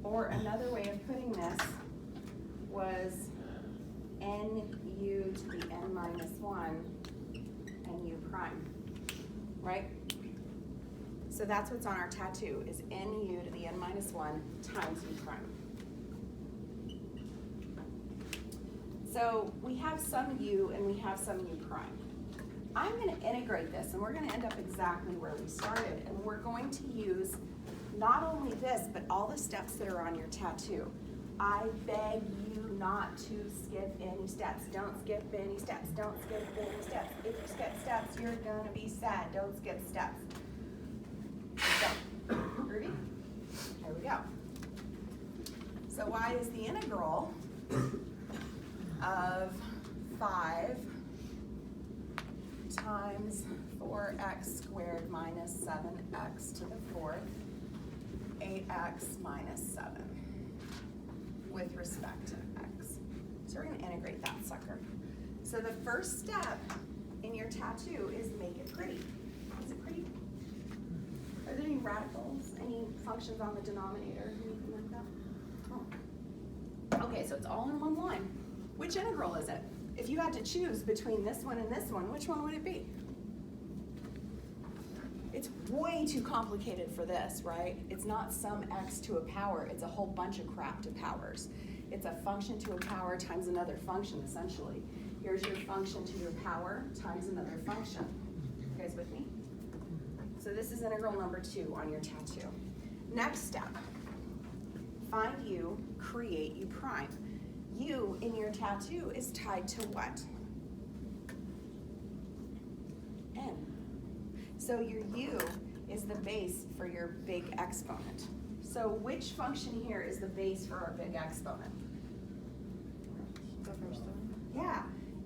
Or another way of putting this was nu to the n minus 1 and u prime, right? So that's what's on our tattoo, is nu to the n minus 1 times u prime. So we have some u and we have some u prime. I'm going to integrate this, and we're going to end up exactly where we started, and we're going to use not only this, but all the steps that are on your tattoo. I beg you not to skip any steps. Don't skip any steps. Don't skip any steps. If you skip steps, you're going to be sad. Don't skip steps. So, Ruby, here we go. So y is the integral of 5 times 4x squared minus 7x to the 4th, 8x minus 7 with respect to x. So we're going to integrate that sucker. So the first step in your tattoo is make it pretty. Is it pretty? Are there any radicals, any functions on the denominator, anything like that? Oh. Okay, so it's all in one line. Which integral is it? If you had to choose between this one and this one, which one would it be? It's way too complicated for this, right? It's not some x to a power, it's a whole bunch of crap to powers. It's a function to a power times another function, essentially. Here's your function to your power times another function. You guys with me? So this is integral number 2 on your tattoo. Next step, find u, create u prime. U in your tattoo is tied to what? N. So your u is the base for your big exponent. So which function here is the base for our big exponent? The first one. Yeah,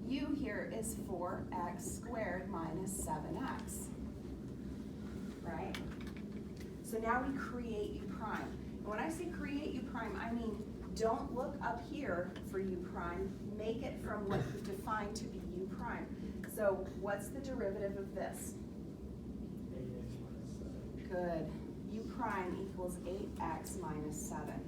u here is 4x squared minus 7x, right? So now we create u prime. And when I say create u prime, I mean don't look up here for u prime, make it from what you define to be u prime. So what's the derivative of this? 8x minus 7. Good. U prime equals 8x minus 7.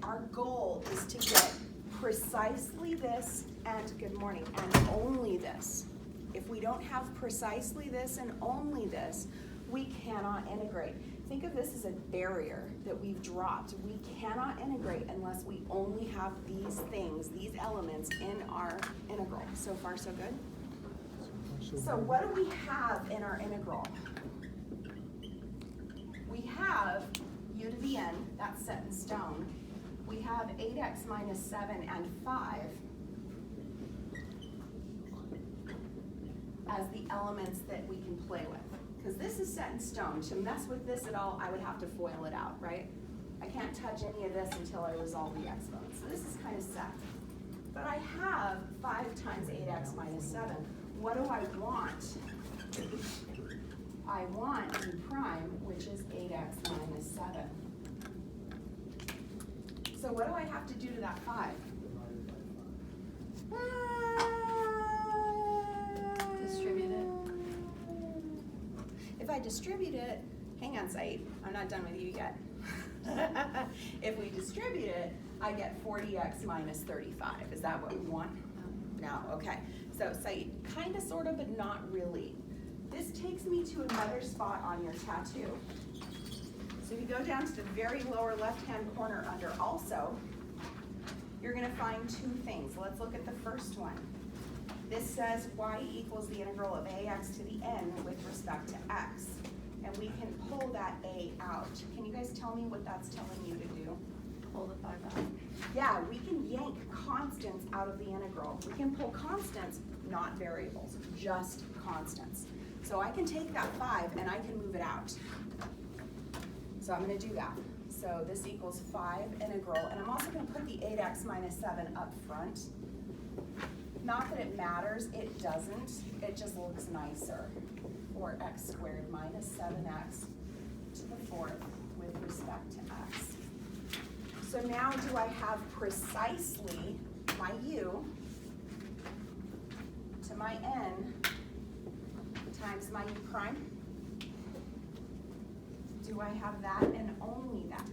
Our goal is to get precisely this and, good morning, and only this. If we don't have precisely this and only this, we cannot integrate. Think of this as a barrier that we've dropped. We cannot integrate unless we only have these things, these elements in our integral. So far, so good? So what do we have in our integral? We have u to the n, that's set in stone. We have 8x minus 7 and 5 as the elements that we can play with. Because this is set in stone. To mess with this at all, I would have to FOIL it out, right? I can't touch any of this until I resolve the exponents. So this is kind of set. But I have 5 times 8x minus 7. What do I want? I want u prime, which is 8x minus 7. So what do I have to do to that 5? Distribute it. If I distribute it, hang on, Saeed, I'm not done with you yet. If we distribute it, I get 40x minus 35. Is that what we want? No, okay. So Saeed, kind of, sort of, but not really. This takes me to another spot on your tattoo. So if you go down to the very lower left-hand corner under also, you're gonna find 2 things. Let's look at the first one. This says y equals the integral of ax to the n with respect to x. And we can pull that a out. Can you guys tell me what that's telling you to do? Pull the 5 out. Yeah, we can yank constants out of the integral. We can pull constants, not variables, just constants. So I can take that 5 and I can move it out. So I'm gonna do that. So this equals 5 integral, and I'm also gonna put the 8x minus 7 up front. Not that it matters, it doesn't. It just looks nicer. 4x squared minus 7x to the 4th with respect to x. So now do I have precisely my u to my n times my u prime? Do I have that and only that?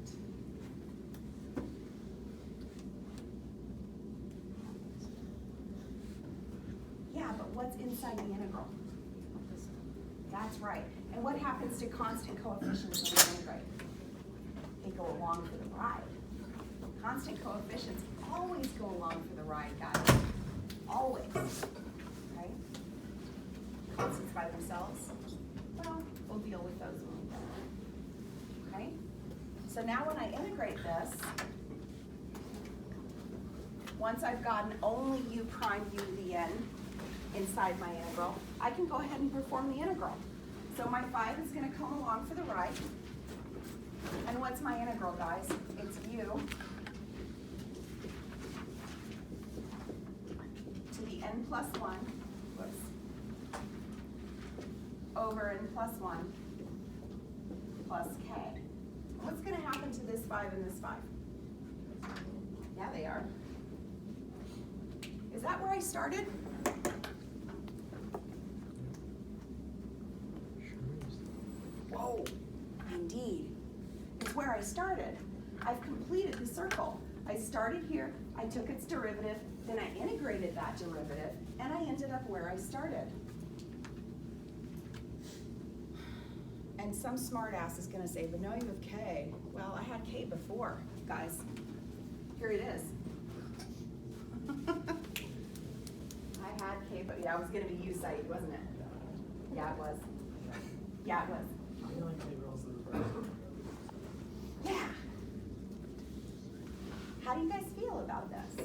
inside the integral. That's right. And what happens to constant coefficients when we integrate? They go along for the ride. Constant coefficients always go along for the ride, guys. Always. Right? Constants by themselves, well, we'll deal with those when we go. Okay? So now when I integrate this, once I've gotten only u prime u to the n inside my integral, I can go ahead and perform the integral. So my 5 is going to come along for the ride. And what's my integral, guys? It's u to the n plus 1, whoops, over n plus 1 plus k. What's going to happen to this 5 and this 5? Yeah, they are. Is that where I started? Whoa, indeed. It's where I started. I've completed the circle. I started here, I took its derivative, then I integrated that derivative, and I ended up where I started. And some smart ass is gonna say, but no, you have k. Well, I had k before, guys. Here it is. I had k, but yeah, it was gonna be u site, wasn't it? Yeah, it was. Yeah, it was. I feel like integrals are the reverse. Yeah. How do you guys feel about this?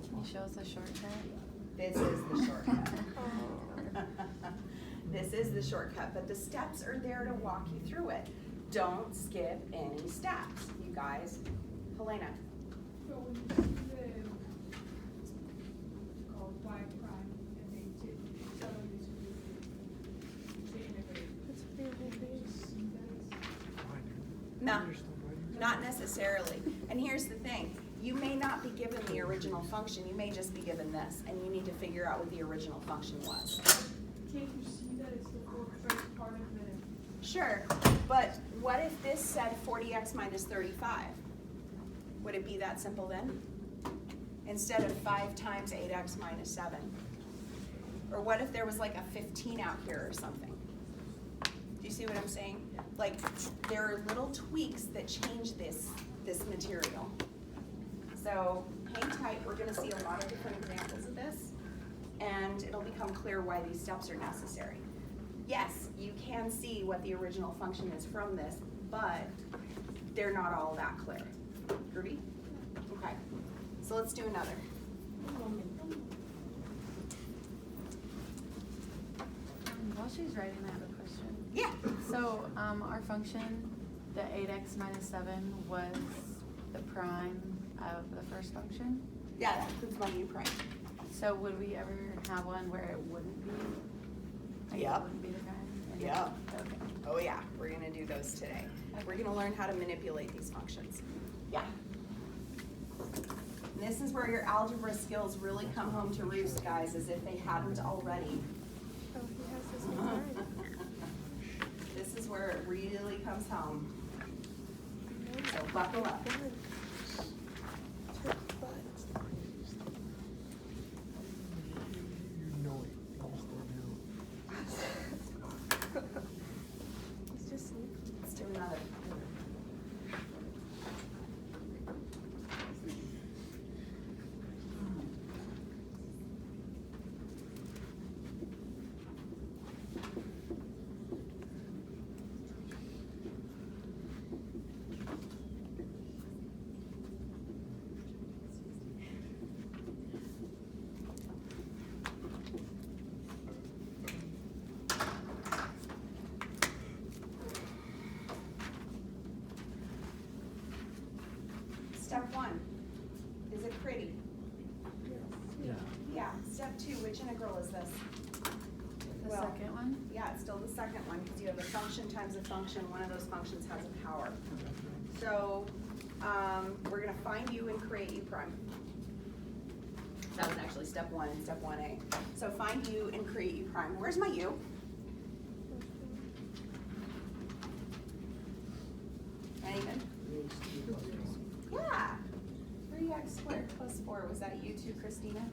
Can you show us a shortcut? This is the shortcut. This is the shortcut, but the steps are there to walk you through it. Don't skip any steps, you guys. Helena. So when you do the called y prime and they did some of these to integrate. No, not necessarily. And here's the thing. You may not be given the original function. You may just be given this, and you need to figure out what the original function was. Can't you see that it's the first part of the? Sure, but what if this said 40x minus 35? Would it be that simple then? Instead of 5 times 8x minus 7? Or what if there was like a 15 out here or something? Do you see what I'm saying? Like, there are little tweaks that change this material. So hang tight, we're gonna see a lot of different examples of this, and it'll become clear why these steps are necessary. Yes, you can see what the original function is from this, but they're not all that clear. Groovy? Okay, so let's do another. While she's writing, I have a question. Yeah. So, our function, the 8x minus 7, was the prime of the first function? Yeah, that includes my u prime. So would we ever have one where it wouldn't be? Like Yep. It wouldn't be the prime? And then- Yep. Okay. Oh yeah, we're gonna do those today. We're gonna learn how to manipulate these functions. Yeah. And this is where your algebra skills really come home to roost, guys, as if they hadn't already. Oh, he has his name already. This is where it really comes home. So buckle up. He's just sleeping. Let's do another. Step 1, is it pretty? Yeah. Yeah. Step 2, which integral is this? The Well, second one? Yeah, it's still the second one, because you have a function times a function, one of those functions has a power. So, we're gonna find u and create u prime. That was actually step 1 and step 1a. So find u and create u prime. Where's my u? Anything? Yeah. 3x squared plus 4, was that u too, Christina?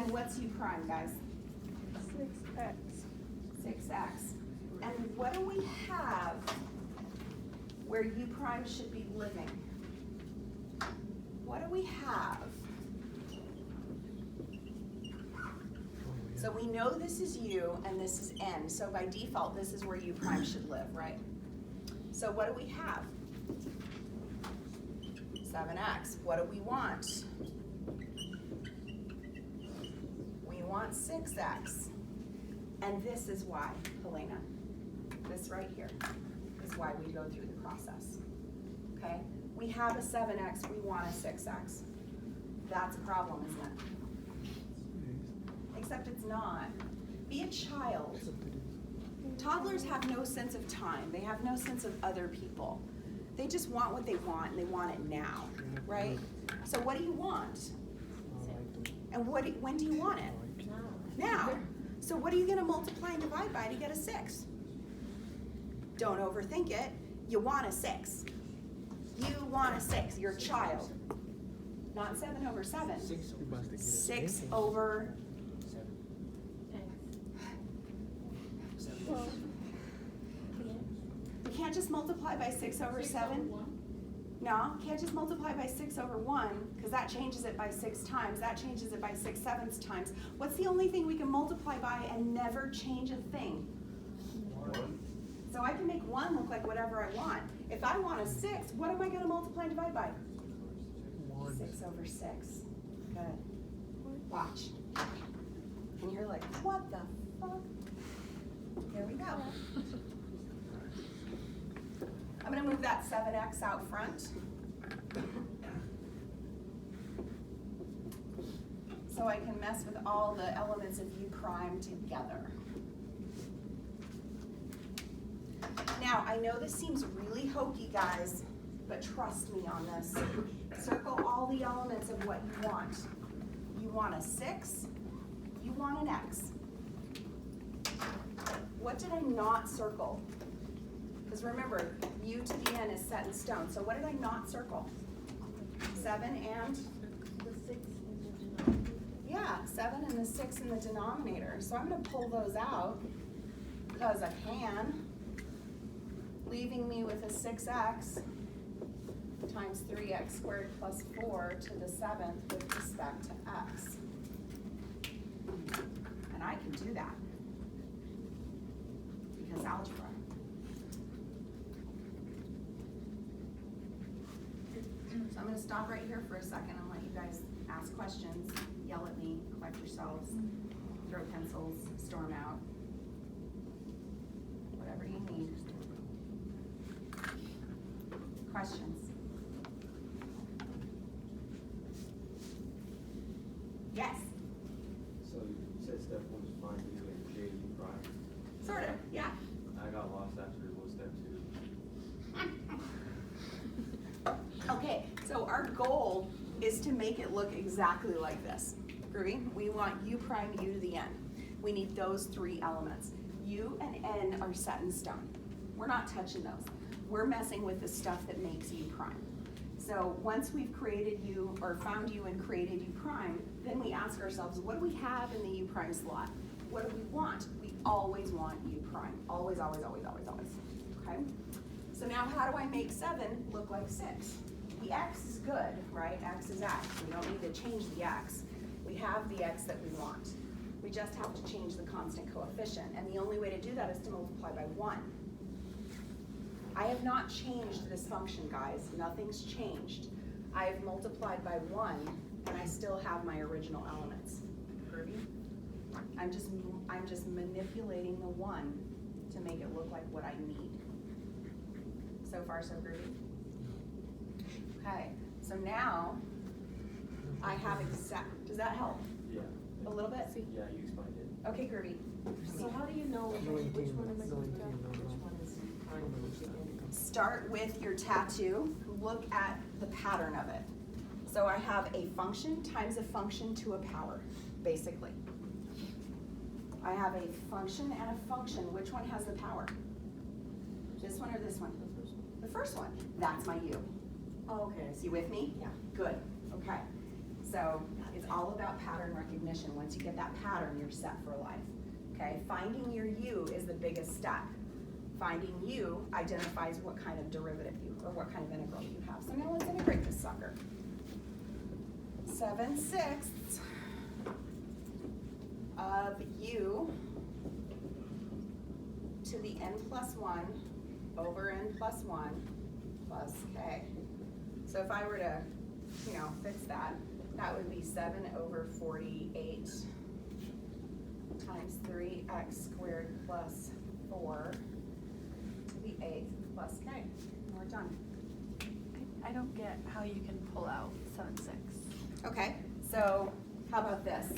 And what's u prime, guys? 6x. 6x. And what do we have where u prime should be living? What do we have? So we know this is u and this is n, so by default, this is where u prime should live, right? So what do we have? 7x. What do we want? We want 6x. And this is why, Helena, this right here is why we go through the process, okay? We have a 7x, we want a 6x. That's a problem, isn't it? Except it's not. Be a child. Toddlers have no sense of time. They have no sense of other people. They just want what they want, and they want it now, right? So what do you want? And when do you want it? Now. So what are you gonna multiply and divide by to get a 6? Don't overthink it. You want a 6. You want a 6. You're a child. Not 7 over 7. 6 over... Well, You can't just multiply by 6 over 7. No, can't just multiply by 6 over 1, because that changes it by 6 times. That changes it by 6/7 times. What's the only thing we can multiply by and never change a thing? So I can make 1 look like whatever I want. If I want a 6, what am I going to multiply and divide by? 6 over 6. Good. Watch. And you're like, what the fuck? Here we go. I'm gonna move that 7x out front. So I can mess with all the elements of u prime together. Now, I know this seems really hokey, guys, but trust me on this. Circle all the elements of what you want. You want a 6, you want an x. What did I not circle? Because remember, u to the n is set in stone. So what did I not circle? 7 and? the 6 in the denominator. Yeah, 7 and the 6 in the denominator. So I'm going to pull those out because I can, leaving me with a 6x times 3x squared plus 4 to the 7th with respect to x. And I can do that because algebra. So I'm going to stop right here for a second and let you guys ask questions, yell at me, collect yourselves, throw pencils, storm out, whatever you need. Questions? Yes, So you said step 1 is find u and create u prime. sort of, yeah. I got lost after what step 2. Okay, so our goal is to make it look exactly like this. Groovy? We want u prime u to the n. We need those 3 elements. U and n are set in stone. We're not touching those. We're messing with the stuff that makes u prime. So once we've created u, or found u and created u prime, then we ask ourselves, what do we have in the u prime slot? What do we want? We always want u prime. Always, always, always, always, always. Okay? So now how do I make 7 look like 6? The x is good, right? X is x. We don't need to change the x. We have the x that we want. We just have to change the constant coefficient. And the only way to do that is to multiply by 1. I have not changed this function, guys. Nothing's changed. I have multiplied by 1, and I still have my original elements. Groovy? I'm just manipulating the 1 to make it look like what I need. So far, so groovy? Okay, so now I have does that help Yeah. a little bit? Yeah, you explained it. Okay, groovy. So how do you know which one am I going to, which one is prime, which one? Start with your tattoo, look at the pattern of it. So I have a function times a function to a power, basically. I have a function and a function. Which one has the power? This one or this one? The first one. That's my u. Oh, okay, I Is see. you with me? Yeah. Good, okay. So It's all about pattern recognition. Once you get that pattern, you're set for life. Okay, finding your u is the biggest step. Finding u identifies what kind of derivative or what kind of integral you have. So now let's integrate this sucker. 7/6 of u to the n plus 1 over n plus 1 plus k. So if I were to, fix that, that would be 7/48 times 3x squared plus 4 to the 8th plus k. And we're done. I don't get how you can pull out 7/6. Okay, so how about this?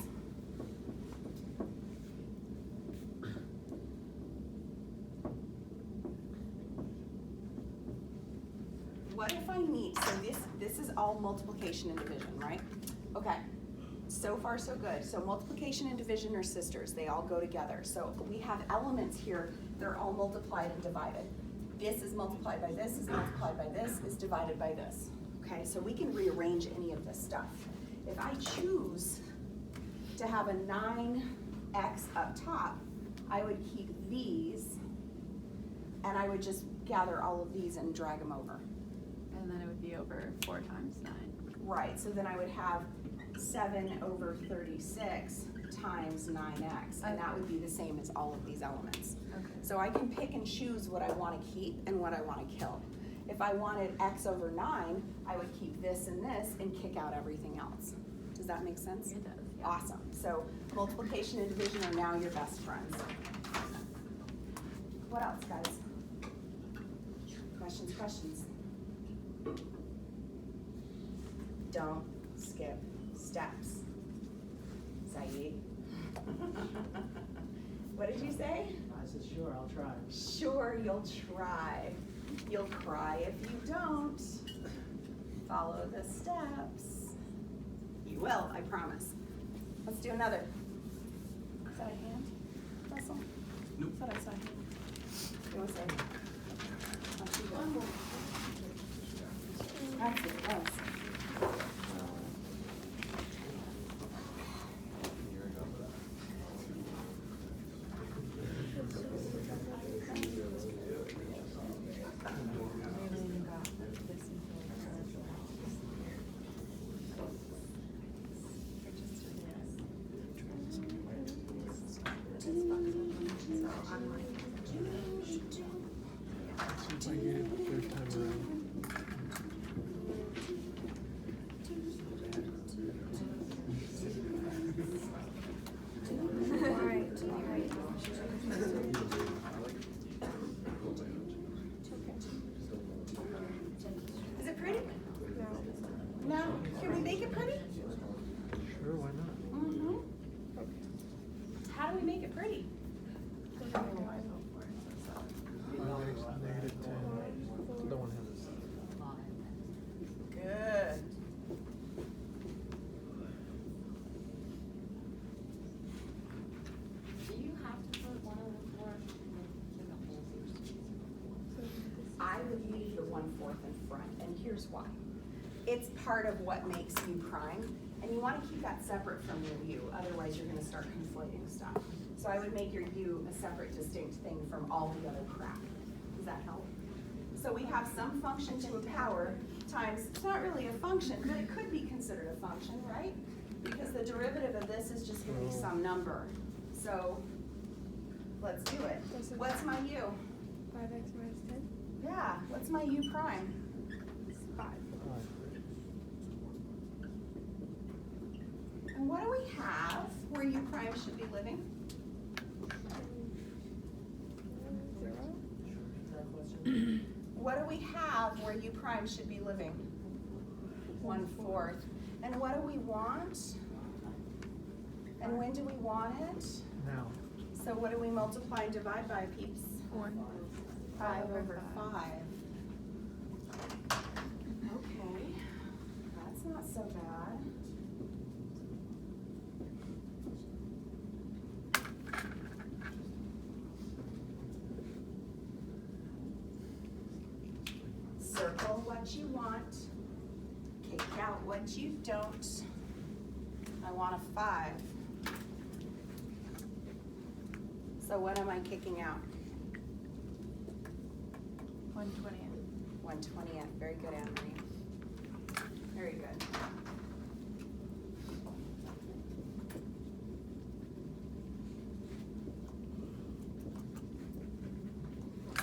What if I need, so this is all multiplication and division, right? Okay, so far so good. So multiplication and division are sisters, they all go together. So we have elements here, they're all multiplied and divided. This is multiplied by this, is multiplied by this, is divided by this. Okay, so we can rearrange any of this stuff. If I choose to have a 9x up top, I would keep these, and I would just gather all of these and drag them over. And then it would be over 4 times 9. Right, so then I would have 7/36 times 9x, and that would be the same as all of these elements. Okay. So I can pick and choose what I want to keep and what I want to kill. If I wanted x over 9, I would keep this and kick out everything else. Does that make sense? It does, yeah. Awesome. So multiplication and division are now your best friends. What else, guys? Questions? Don't skip steps. Saeed? What did you say? I said, sure, I'll try. Sure, you'll try. You'll cry if you don't. Follow the steps. You will, I promise. Let's do another. Is that a hand? Russell? Nope. I thought I saw a hand. It was a. Oh, she got it. That's it, yes. See if I get it third time around. Is it pretty? No. No? Can we make it pretty? Sure, why not? Mm-hmm. How do we make it pretty? Negative 10. Don't want to have this. Good. Do you have to put 1/4 in the whole? I would leave the 1/4 in front, and here's why. It's part of what makes u prime, and you want to keep that separate from your u, otherwise you're going to start conflating stuff. So I would make your u a separate, distinct thing from all the other crap. Does that help? So we have some function to a power times, it's not really a function, but it could be considered a function, right? Because the derivative of this is just going to be some number. So let's do it. What's my u? 5x minus 10? Yeah, what's my u prime? 5. And what do we have where u prime should be living? 0. What do we have where u prime should be living? 1/4. And what do we want? And when do we want it? Now. So what do we multiply and divide by, peeps? 1. 5 over 5. Okay, that's not so bad. Circle what you want, kick out what you don't. I want a 5. So what am I kicking out? 1/20th. 1/20th. Very good, Anne Marie. Very good.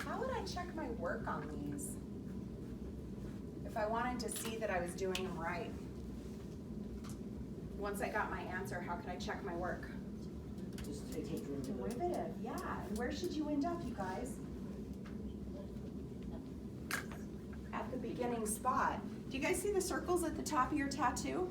How would I check my work on these? If I wanted to see that I was doing them right. Once I got my answer, how could I check my work? Just take derivative. Derivative, yeah. And where should you end up, you guys? At the beginning spot. Do you guys see the circles at the top of your tattoo?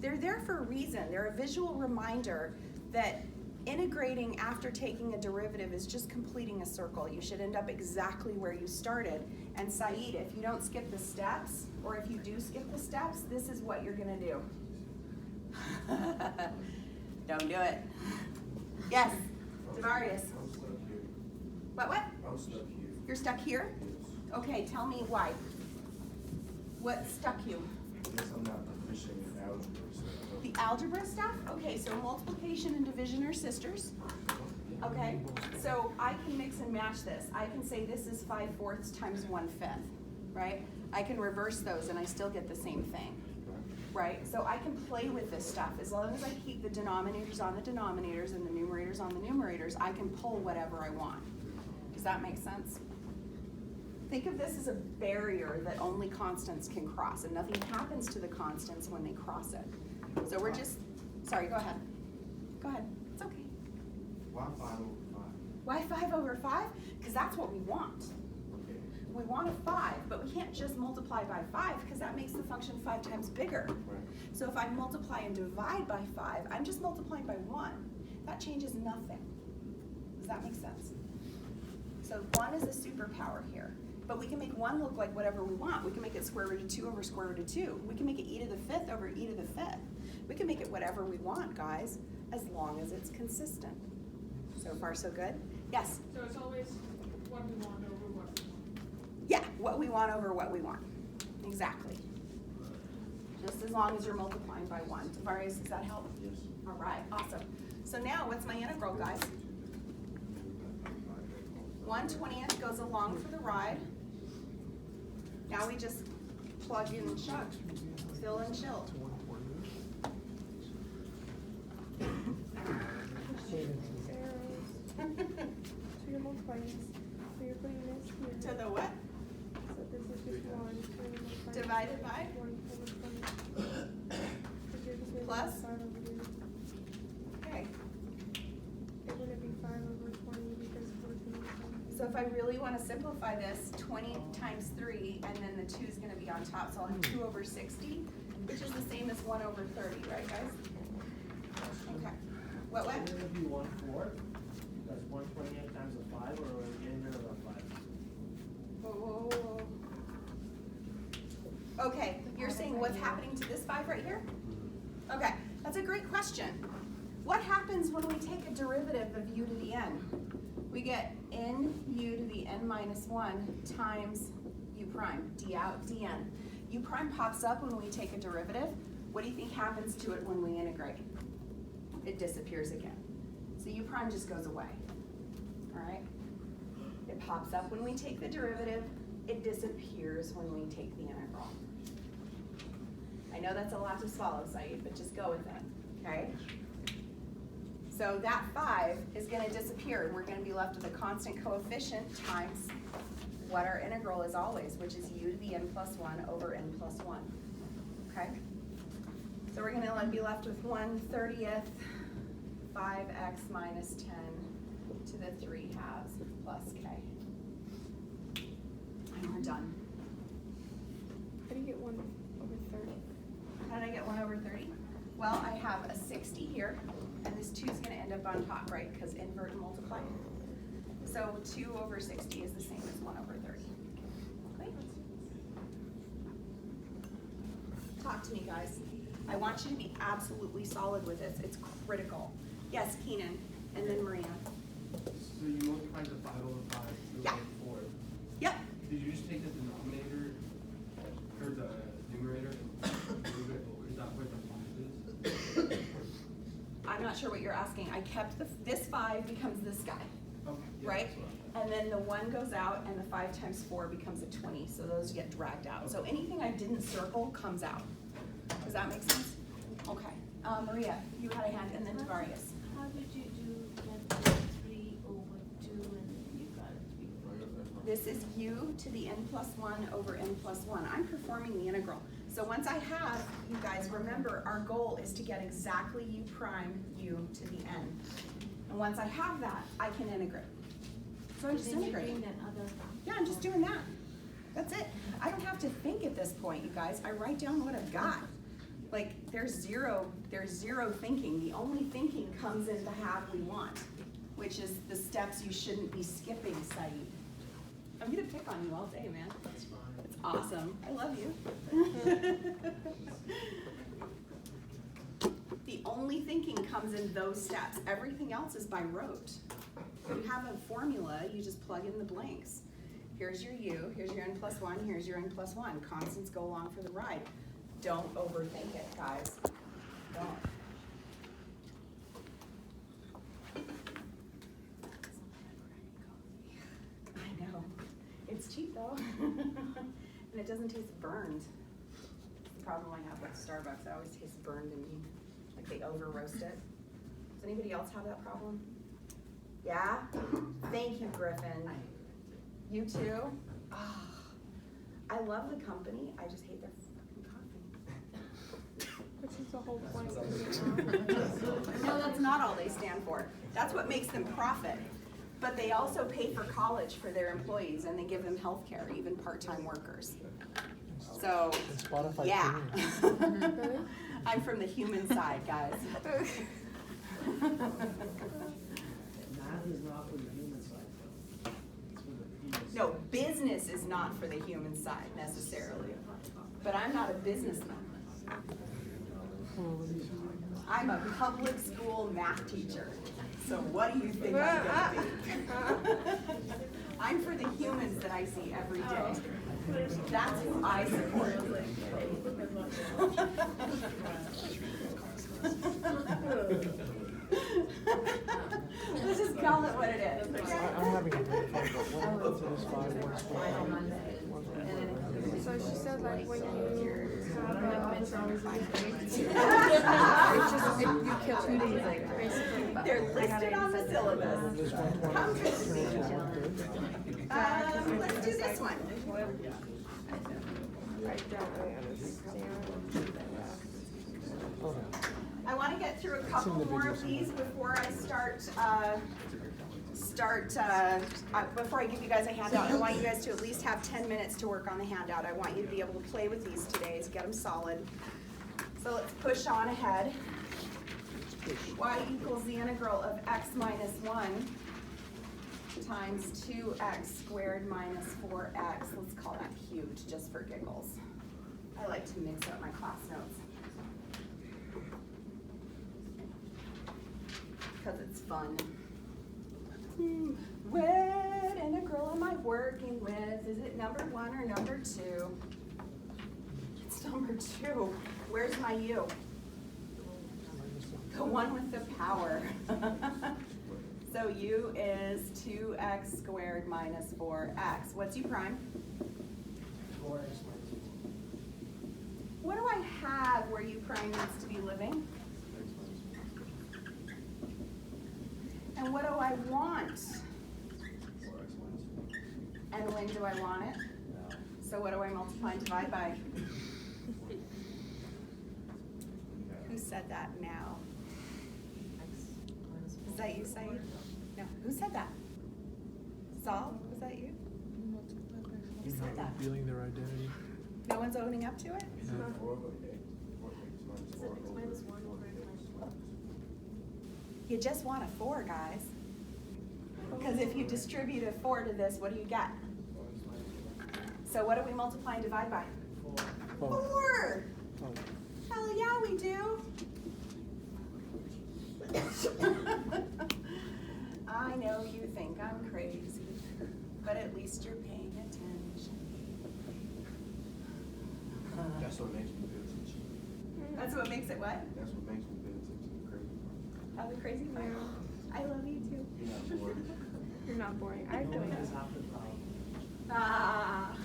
They're there for a reason. They're a visual reminder that integrating after taking a derivative is just completing a circle. You should end up exactly where you started. And Saeed, if you don't skip the steps, or if you do skip the steps, this is what you're gonna do. Don't do it. Yes, Devarius. I'm stuck here. What? I'm stuck here. You're stuck here? Yes. Okay, tell me why. What stuck you? I guess I'm not proficient in algebra, so. The algebra stuff? Okay, so multiplication and division are sisters. Okay, so I can mix and match this. I can say this is 5/4 times 1/5, right? I can reverse those and I still get the same thing, right? So I can play with this stuff. As long as I keep the denominators on the denominators and the numerators on the numerators, I can pull whatever I want. Does that make sense? Think of this as a barrier that only constants can cross, and nothing happens to the constants when they cross it. So we're just, sorry, go ahead. Go ahead, it's okay. Why 5/5? Why 5/5? Because that's what we want. Okay. We want a 5, but we can't just multiply by 5 because that makes the function 5 times bigger. Right. So if I multiply and divide by 5, I'm just multiplying by 1. That changes nothing. Does that make sense? So 1 is a superpower here. But we can make 1 look like whatever we want. We can make it square root of 2 over square root of 2. We can make it e to the 5th over e to the 5th. We can make it whatever we want, guys, as long as it's consistent. So far, so good? Yes? So it's always what we want over what we want. Yeah, what we want over what we want. Exactly. Just as long as you're multiplying by 1. Devarius, does that help? Yes. All right, awesome. So now, what's my integral, guys? 1/20th goes along for the ride. Now we just plug in and chug, fill and chill. To 1/20. Arrows. So you're multiplying this. So you're putting this here. To the what? So this is just 1. So you're multiplying Divided by? 1 over 20. Because you're just making Plus? 5 over here. Okay. It wouldn't be 5 over 20 because 4 is going to be 20. So if I really want to simplify this, 20 times 3, and then the 2 is going to be on top, so I'll have 2 over 60, which is the same as 1 over 30, right, guys? Okay. What? Wouldn't it be 1/4? That's 1/20th times a 5, or are we getting rid of a 5? Whoa, whoa, whoa, whoa. Okay, you're saying what's happening to this 5 right here? Okay, that's a great question. What happens when we take a derivative of u to the n? We get n u to the n minus 1 times u prime, d out dn. U prime pops up when we take a derivative. What do you think happens to it when we integrate? It disappears again. So u prime just goes away, all right? It pops up when we take the derivative. It disappears when we take the integral. I know that's a lot to swallow, Saeed, but just go with it, okay? So that 5 is going to disappear, and we're going to be left with a constant coefficient times what our integral is always, which is u to the n plus 1 over n plus 1, okay? So we're going to be left with 1/30th 5x minus 10 to the 3 halves plus k. And we're done. How do you get 1 over 30? How did I get 1 over 30? Well, I have a 60 here, and this 2 is going to end up on top, right? Because invert and multiply. So 2 over 60 is the same as 1 over 30. Okay? Talk to me, guys. I want you to be absolutely solid with this. It's critical. Yes, Keenan, and then Marina. So you multiplied the 5 over 5 to Yeah. 4. Yep. Did you just take the denominator or the numerator and move it over? Is that where the 5 is? I kept this 5 becomes this guy, Okay. yeah, right? that's what And then the 1 goes out and the 5 times 4 becomes a 20, so those get dragged out. So anything I didn't circle comes out. Does that make sense? Okay. Maria, you had a hand, and then Tavarius. How did you get the 3 over 2 and you got a 3 over 2? This is u to the n plus 1 over n plus 1. I'm performing the integral. So once I have, you guys remember, our goal is to get exactly u prime u to the n. And once I have that, I can integrate. So I'm just Then you're doing integrating. that other. Yeah, I'm just doing that. That's it. I don't have to think at this point, you guys. I write down what I've got. Like, there's zero thinking. The only thinking comes in the have we want, which is the steps you shouldn't be skipping, Saeed. I'm gonna pick on you all day, man. That's fine. It's awesome. I love you. The only thinking comes in those steps. Everything else is by rote. You have a formula, you just plug in the blanks. Here's your u, here's your n plus 1, here's your n plus 1. Constants go along for the ride. Don't overthink it, guys. Don't. I know. It's cheap though. And it doesn't taste burned. The problem I have with Starbucks, it always tastes burned to me. Like they over roast it. Does anybody else have that problem? Yeah? Thank you, Griffin. You too? Oh, I love the company, I just hate their fucking coffee. Which is the whole point. No, that's not all they stand for. That's what makes them profit. But they also pay for college for their employees and they give them health care, even part-time workers. So, And Spotify yeah. Premium. Really? I'm from the human side, guys. Math is not for the human side, though. It's for the people side. No, business is not for the human side necessarily. But I'm not a businessman. I'm a public school math teacher. So what do you think I'm gonna be? I'm for the humans that I see every day. That's who I support. Let's just call it what it is. I'm having a great fun, but one of this 5, one's 4. So she said like when you have it's just you kill 2 days basically. They're listed on the syllabus. This 120, Come to me. 130. Let's do this one. Write down, I understand. Oh, no. I want to get through a couple more of these before I before I give you guys a handout. I want you guys to at least have 10 minutes to work on the handout. I want you to be able to play with these today to get them solid. So let's push on ahead. Y equals the integral of x minus 1 times 2x squared minus 4x. Let's call that huge, just for giggles. I like to mix up my class notes. Because it's fun. What integral am I working with? Is it number 1 or number 2? It's number 2. Where's my u? The one with the power. So u is 2x squared minus 4x. What's u prime? 4x minus 4. What do I have where u prime needs to be living? And what do I want? And when do I want it? So what do I multiply and divide by? Who said that now? Is that you, Saeed? No, who said that? Saul, was that you? Who said that? Revealing their identity. No one's owning up to it? Is it 4 over 8? 4x minus 4 over You just want a 4, guys. Because if you distribute a 4 to this, what do you get? So what do we multiply and divide by? 4. 4! Oh. Hell yeah, we do. I know you think I'm crazy, but at least you're paying attention. That's what makes me pay attention. That's what makes it what? That's what makes me pay attention to the crazy part. Have a crazy mind. I love you too. You're not bored. You're not boring. I feel Knowing like is half the problem. Ah.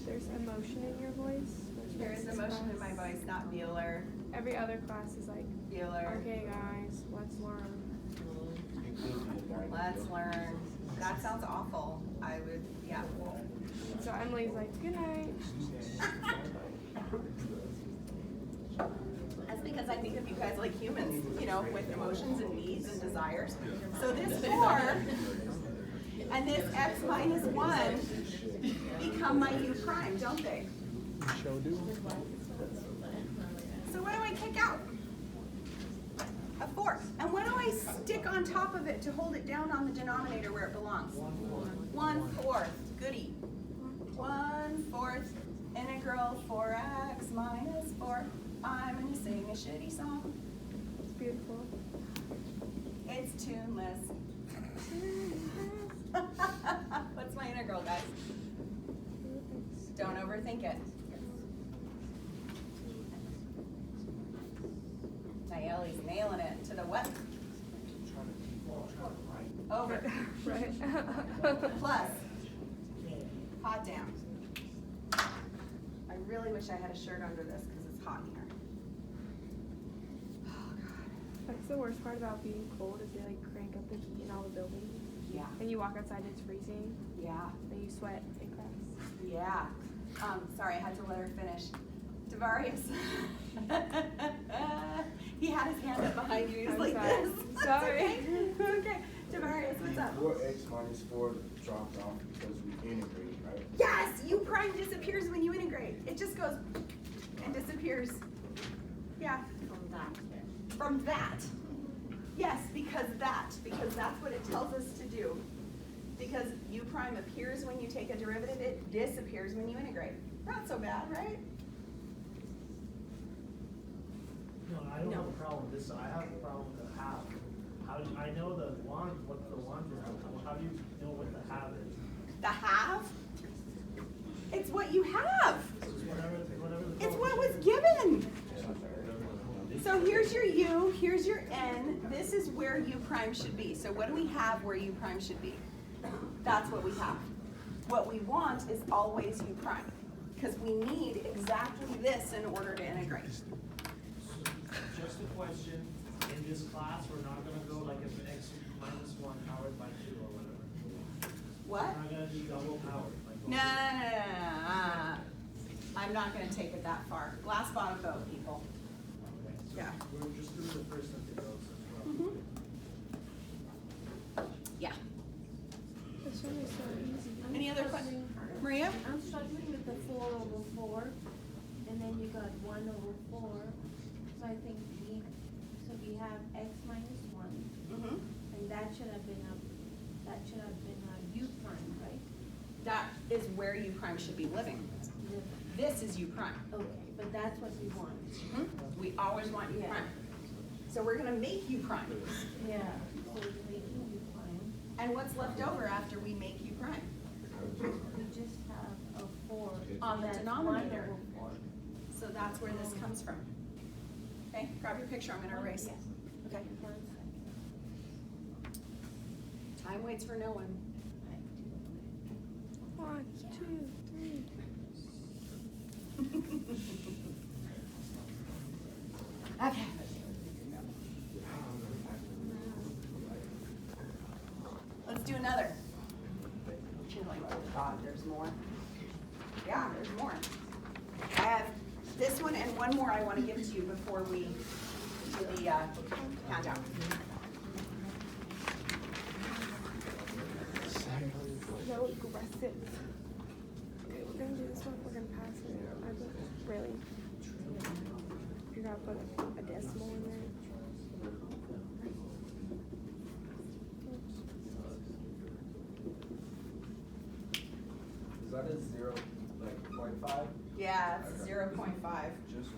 there's emotion in your voice. which There makes is this emotion in my class- voice, not Bueller. Every other class is like, Bueller. okay guys, let's learn. Let's learn. That sounds awful. I would, yeah. So Emily's like, good night. That's because I think of you guys like humans, you know, with emotions and needs and desires. So this 4 and this x minus 1 become my u prime, don't they? Show do. So what do I kick out? A 4. And what do I stick on top of it to hold it down on the denominator where it belongs? 1/4. Goody. 1/4 integral 4x minus 4. I'm gonna sing a shitty song. It's beautiful. It's tuneless. What's my integral, guys? Don't overthink it. Naeli's nailing it to the what? Over. Right. Plus. Hot damn. I really wish I had a shirt under this because it's hot in here. Oh, God. That's the worst part about being cold is they like crank up the heat in all the buildings. Yeah. And you walk outside and it's freezing. Yeah. Then you sweat in class. Yeah. Sorry, I had to let her finish. Devarius. He had his hand up behind you. He's I'm like sorry. this. That's Sorry. Okay. Okay. Devarius, what's up? 4x minus 4 dropped off because we integrate, right? Yes, u prime disappears when you integrate. It just goes and disappears. Yeah. From that. Yes, because that's what it tells us to do. Because u prime appears when you take a derivative, it disappears when you integrate. Not so bad, right? No, I don't No. have a problem with this, I have a problem with the half. How do, I know the one, what the one is, how do you know what the half is? The have? It's what you have. It's whatever the. It's what was given. So here's your u, here's your n. This is where u prime should be. So what do we have where u prime should be? That's what we have. What we want is always u prime, because we need exactly this in order to integrate. Just a question, in this class, we're not gonna go like if x minus 1 powered by 2 or whatever. What? We're not gonna do double powered. Like No. I'm not gonna take it that far. Last bottom vote, people. Okay, so Yeah. we're just doing the first integral, so. Mhm. Yeah. This one is so easy. Any other questions? Maria? I'm struggling with the 4/4, and then you got 1/4. So I think we have x minus 1, Mm-hmm. and that should have been a u prime, right? That is where u prime should be living. This is u prime. Okay, but that's what we want. Mhm. We always want u Yeah. prime. So we're gonna make u prime. Yeah. So we're making u prime. And what's left over after we make u prime? We just have a 4. On the That's denominator. 1/4. So that's where this comes from. Okay, grab your picture, I'm gonna erase. Yes. Okay. 1 second. Time waits for no one. 1, 2, 3. Okay. Let's do another. You're like, oh God, there's more. Yeah, there's more. I have this one and one more I want to give to you before we do the handout. So aggressive. Okay, we're gonna do this one. We're gonna pass it. I would really figure out put a decimal in there. Is that a 0, like 0.5? Yeah, it's 0.5. Just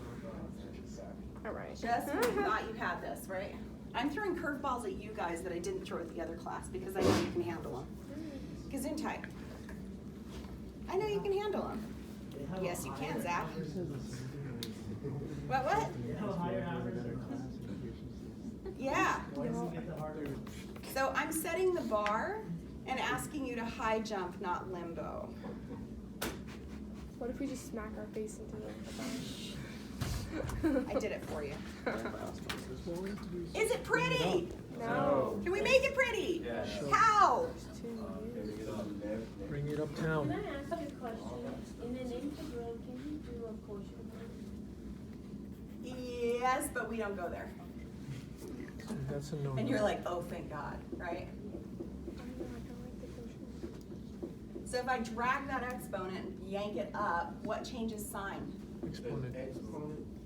All right. Just when you thought you had this, right? I'm throwing curveballs at you guys that I didn't throw at the other class because I know you can handle them. Gesundheit. I know you can handle them. They have a Yes, you can, higher Zach. average. What? They have a higher average than us. Yeah, Why does it get the harder? so I'm setting the bar and asking you to high jump, not limbo. What if we just smack our face into the I did it for you. Well, we have to do is- Is it pretty? No. Can we make it pretty? Yeah. Sure. How? Bring it Can uptown. I ask you a question? In an integral, can you do a quotient? Yes, but we don't go there. That's a no. And you're like, oh, thank God, right? I don't know, I don't like the quotient. So if I drag that exponent and yank it up, what changes sign? Exponent.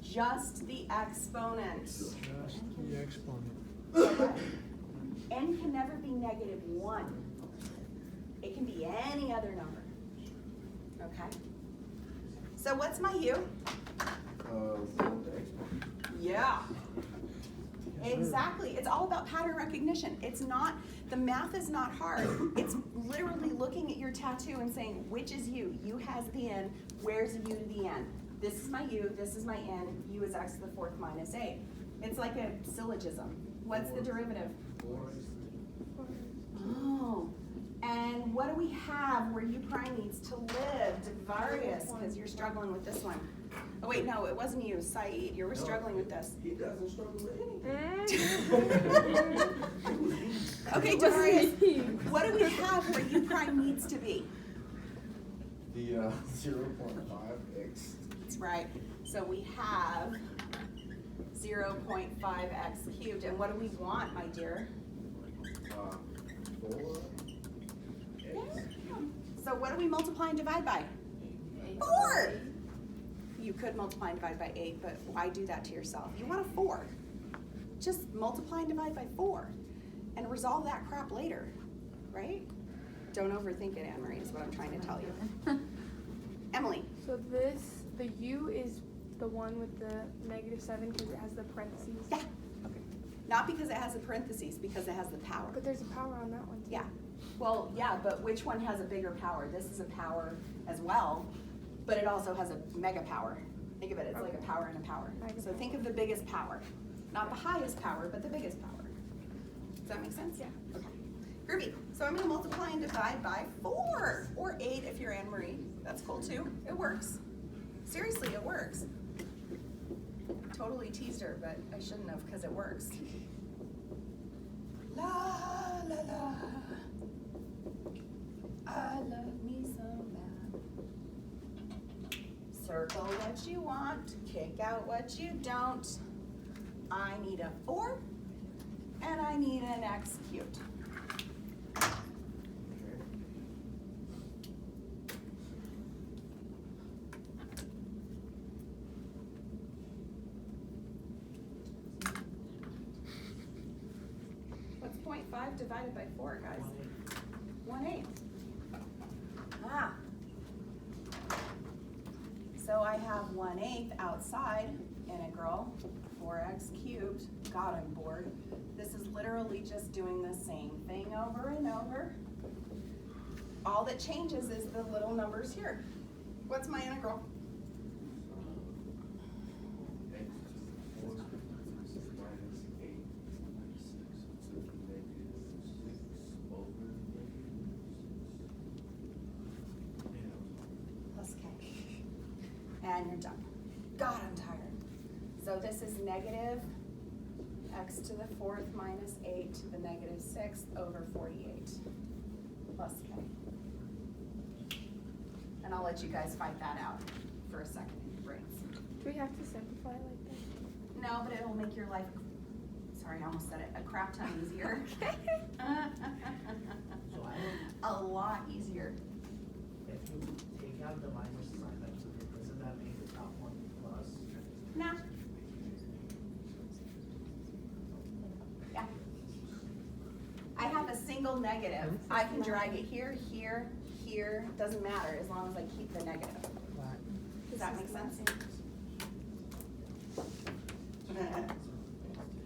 Just the exponent. Just the exponent. N can never be -1. It can be any other number. Okay? So what's my U? Yeah. Exactly. It's all about pattern recognition. It's not, the math is not hard. It's literally looking at your tattoo and saying, which is U? U has the N. Where's U to the N? This is my U, this is my N. U is x to the 4th minus 8. It's like a syllogism. What's the derivative? Oh. And what do we have where U prime needs to live? Divarius, because you're struggling with this one. Oh wait, no, it wasn't you, Saeed. You were struggling with this. He doesn't struggle with Okay, Darius, what do we have where U prime needs to be? The 0.5x. That's right. So we have 0.5x cubed. And what do we want, my dear? 4x. So what do we multiply and divide by? 4! You could multiply and divide by 8, but why do that to yourself? You want a 4. Just multiply and divide by 4 and resolve that crap later, right? Don't overthink it, Anne-Marie, is what I'm trying to tell you. Emily, So this, the U is the one with the -7 because it has the parentheses? yeah, Okay. not because it has a parentheses, because it has the power. But there's a power on that one too. Yeah, well, yeah, but which one has a bigger power? This is a power as well, but it also has a mega power. Think of it, it's like a power and a power. Mega So think of the biggest power, not the highest power, but the biggest power. Does that make sense? Yeah. Okay. Groovy. So I'm gonna multiply and divide by 4, or 8 if you're Anne Marie. That's cool too. It works. Seriously, it works. Totally teased her, but I shouldn't have because it works. La la la. I love me so bad. Circle what you want, kick out what you don't. I need a 4, and I need an x cubed. What's 0.5 divided by 4, guys? 1/8. Ah. So I have 1/8 outside, integral 4x cubed. God, I'm bored. This is literally just doing the same thing over and over. All that changes is the little numbers here. What's my integral? Plus k. And you're done. God, I'm tired. So this is negative x to the 4th minus 8 to the -6th over 48 plus k. And I'll let you guys fight that out for a second in your brains. Do we have to simplify like that? No, but it'll make your life, sorry, I almost said it, a crap ton easier. So I A lot easier. if you take out the minus sign, doesn't that make the top one plus? Nah. Yeah. I have a single negative. I can drag it here, here, here, doesn't matter, as long as I keep the negative. Does that make sense? Ow, that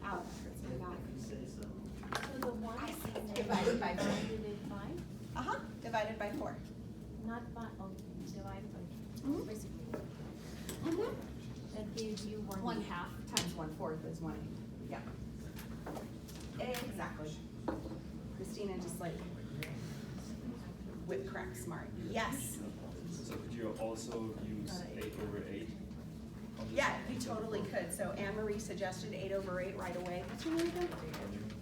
hurts my If back. you say so. So the one is Divided by 4. divided by, Uh-huh, divided by 4. not by, okay, divided by, Mhm. basically, Mhm. that gives you 1/8. 1/2 times 1/4 is 1/8. Yeah. Keenan just like whip crack smart. Yes. So could you also use 8/8? on this? Yeah, you totally could. So Anne Marie suggested 8/8 right away. What's your name again?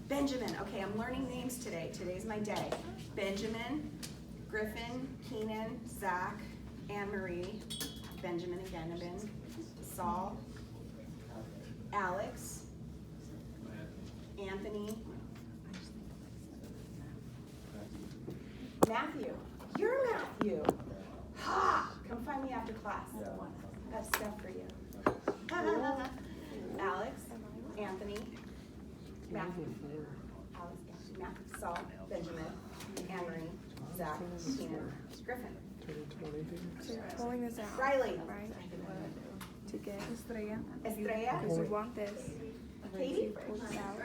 Benjamin. Okay, I'm learning names today. Today's my day. Benjamin, Griffin, Keenan, Zach, Anne Marie, Benjamin again, Saul, Alex, Anthony, Matthew. You're Matthew. Ha! Come find me after class. I have stuff for you. Alex, Anthony, Matthew, Alex, Matthew, Saul, Benjamin, Anne Marie, Zach, Keenan, Griffin, So you're pulling this out. Riley, Right? To get Estrella, because you want this. Katie, Pull this out.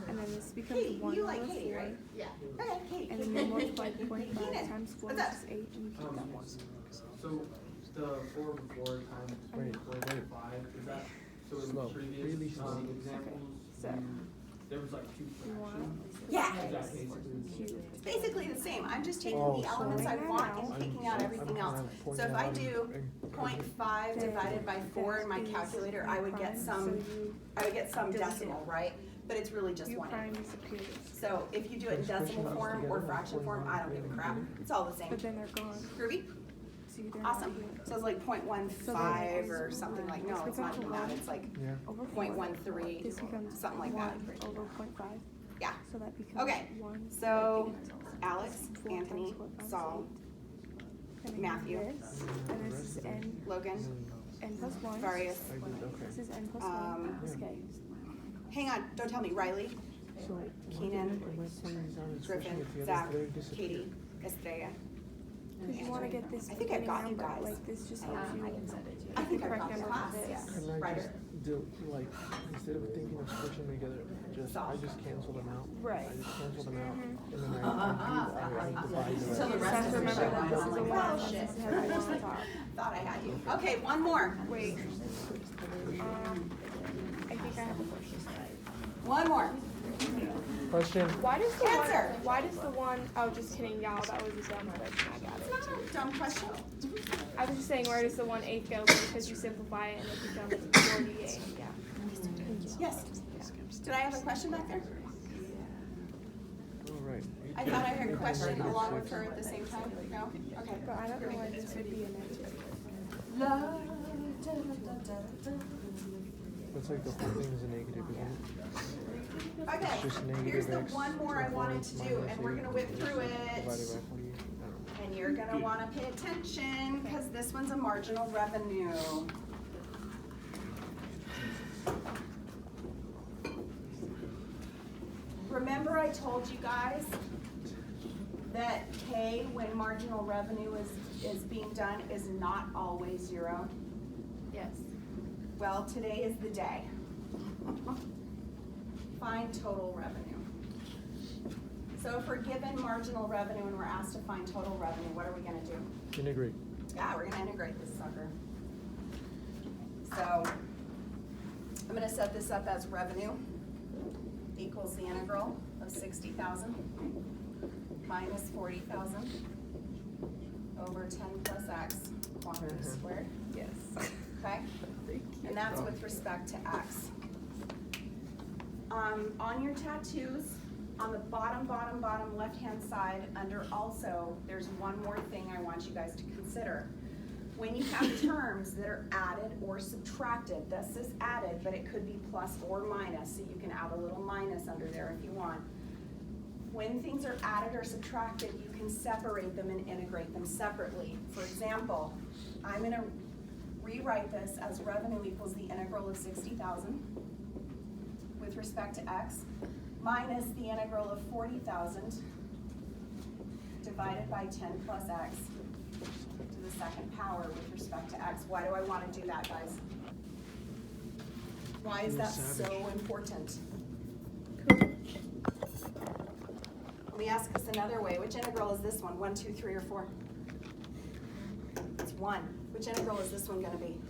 And then this becomes Katie, 1 you like over Katie, 4. right? Yeah. Okay, Katie. And then you multiply 0.5 Keenan, times 4, what's which up? is 8, and you keep that one. So the 4/4 times Wait, 4/5, is that, so in Slow, the previous really slow. examples, So- there was like two You want fractions? Yeah. Is that basically? cube. It's basically the same. I'm just taking Oh, the elements I so- want and taking out everything else. So if I do 0.5 divided by 4 in my That is calculator, I would get prime, some, so you- I would get some delete decimal, it. right? But it's really just U one. prime disappears. So if you do it in decimal form or fraction form, I don't give a crap. It's all the same. But then they're gone. Groovy? So you don't Awesome. have to- So it's like 0.15 or something like, no, it's not even that. It's like Yeah. over 0.13, This becomes something like that. 1 over 0.5. Yeah. So that becomes Okay. 1. So Alex, 4 times Anthony, 0.5 is Saul, 8. And then Matthew. This, and this is n Logan, plus 1. Various. I did, okay. This is n plus Um, 1. This k. Hang on, don't tell me. Riley, So, Keenan, am I pulling these down, especially Griffin, if the Zach, other three disappear? Katie, Estrella. Because you want to get this I think I beginning got you number. guys. Like this just helps you. I get think the I correct got the number class, for this. yes. Can I Right. just do, like, instead of thinking of squishing them together, I just cancel them out? Right. I just cancel them out, and then Uh-huh. I divide the So the rest. rest Just of the remember show, that this is a I'm like, 1 oh, and shit. this has a 1 on top. Thought I had you. Okay, one more. Wait. I think I have a question. One more. Question? Why does the Answer. one? Why does the one? Oh, just kidding, y'all. That was a dumb question. I got It's it. not a dumb question. I was just saying, where does the 1/8 go? Because you simplify it and it becomes 48. Yeah. Yes. Did I have a question back there? All right. I thought I heard question along with her at the same time. No? Okay. But I don't know why this would be a negative. Looks like the whole thing is a negative, isn't it? Okay, It's just negative here's the x one more I wanted to do, and we're gonna whip through Divided it. by 48. I don't know. And you're gonna wanna pay attention, because this one's a marginal revenue. Remember I told you guys that K, when marginal revenue is being done, is not always 0? Yes. Well, today is the day. Find total revenue. So if we're given marginal revenue and we're asked to find total revenue, what are we gonna do? Integrate. Yeah, we're gonna integrate this sucker. So, I'm gonna set this up as revenue equals the integral of 60,000 minus 40,000 over 10 plus x quantity squared, Yes. okay? And that's with respect to x. On your tattoos, on the bottom left-hand side, under also, there's one more thing I want you guys to consider. When you have terms that are added or subtracted, this is added, but it could be plus or minus, so you can add a little minus under there if you want. When things are added or subtracted, you can separate them and integrate them separately. For example, I'm gonna rewrite this as revenue equals the integral of 60,000 with respect to x minus the integral of 40,000 divided by 10 plus x to the second power with respect to x. Why do I want to do that, guys? Why is that so important? Let me ask this another way. Which integral is this one? 1, 2, 3, or 4? It's 1. Which integral is this one going to be?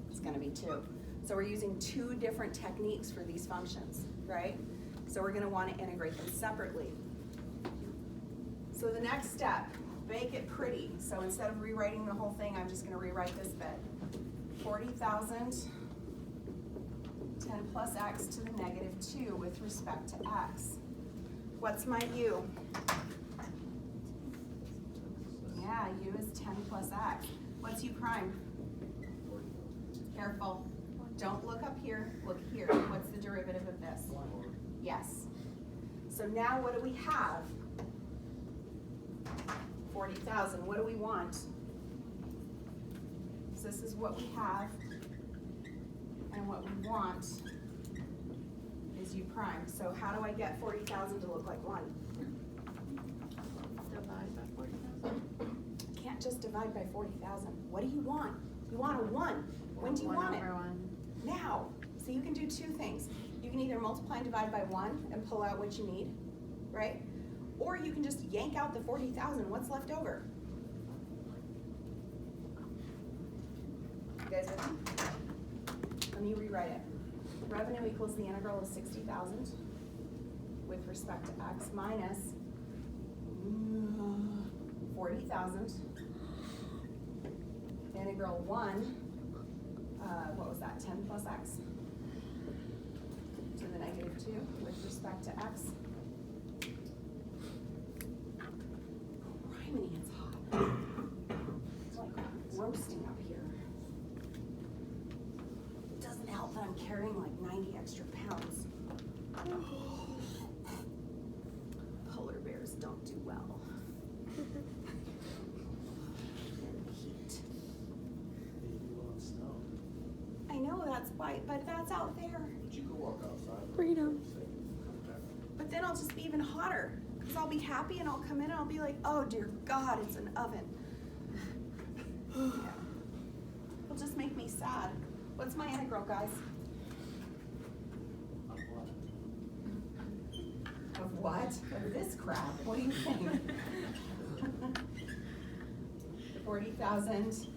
It's going to be 2. So we're using 2 different techniques for these functions, right? So we're going to want to integrate them separately. so the next step, make it pretty. So instead of rewriting the whole thing, I'm just gonna rewrite this bit. 40,000, 10 plus x to the negative 2 with respect to x. What's my u? Yeah, u is 10 plus x. What's u prime? Careful. Don't look up here, look here. What's the derivative of this? Yes. So now what do we have? 40,000. What do we want? So this is what we have. And what we want is u prime. So how do I get 40,000 to look like 1? Divide by 40,000. Can't just divide by 40,000. What do you want? You want a 1. When do you want it? 1 over 1. Now. So you can do two things. You can either multiply and divide by 1 and pull out what you need, right? Or you can just yank out the 40,000. What's left over? You guys with me? Let me rewrite it. Revenue equals the integral of 60,000 with respect to x minus 40,000. Integral 1, what was that, 10 plus x to the negative 2 with respect to x. Criminy, it's hot. It's like roasting up here. It doesn't help that I'm carrying like 90 extra pounds. Polar bears don't do well. Heat. I know that's why, but that's out there. But you could walk outside. Freedom. But then I'll just be even hotter, because I'll be happy and I'll come in and I'll be like, oh dear God, it's an oven. It'll just make me sad. What's my integral, guys? Of what? Of this crap. What do you think? 40,000,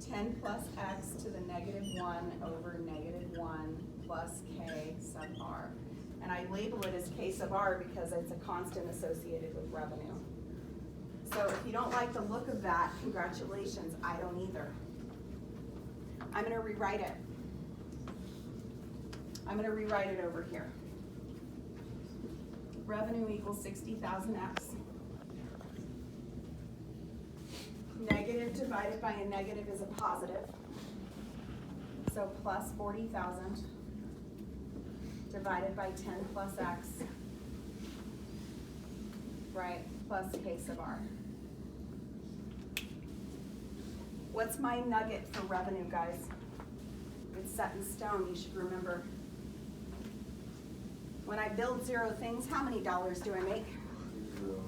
10 plus x to the negative 1 over negative 1 plus k sub r. And I label it as k sub r because it's a constant associated with revenue. So if you don't like the look of that, congratulations, I don't either. I'm gonna rewrite it. I'm gonna rewrite it over here. Revenue equals 60,000x. Negative divided by a negative is a positive. So plus 40,000 divided by 10 plus x, right, plus k sub r. What's my nugget for revenue, guys? It's set in stone, you should remember. When I build 0 things, how many dollars do I make? 0.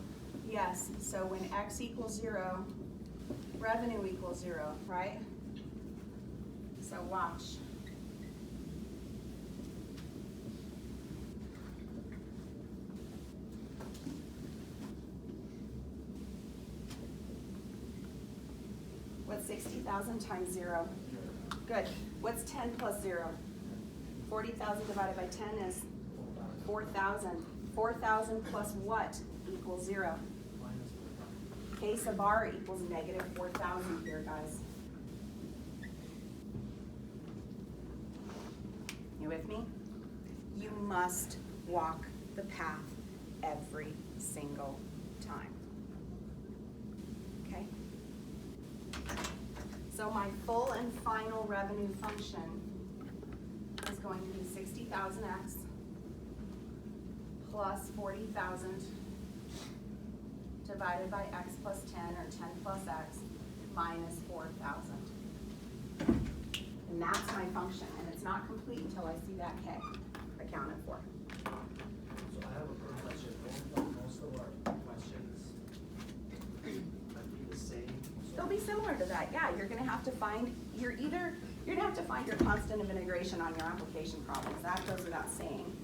Yes, so when x equals 0, revenue equals 0, right? So watch. What's 60,000 times 0? Good. What's 10 plus 0? 40,000 divided by 10 is 4,000. 4,000 plus what equals 0? K sub r equals negative 4,000 here, guys. You with me? You must walk the path every single time. Okay? So my full and final revenue function is going to be 60,000x plus 40,000 divided by x plus 10, or 10 plus x, minus 4,000. And that's my function, and it's not complete until I see that k accounted for. So I have a quick question. Most of our questions might be the same. They'll be similar to that, yeah. You're gonna have to find, you're gonna have to find your constant of integration on your application problems. That goes without saying.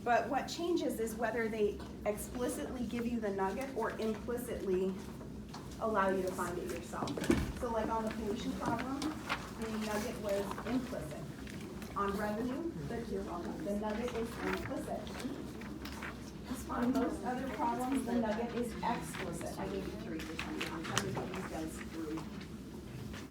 But what changes is whether they explicitly give you the nugget or implicitly allow you to find it yourself. So like on the pollution problem, the nugget was implicit. On revenue, the nugget was implicit. On most other problems, the nugget is explicit. I gave you 3%. I'm trying to get these guys through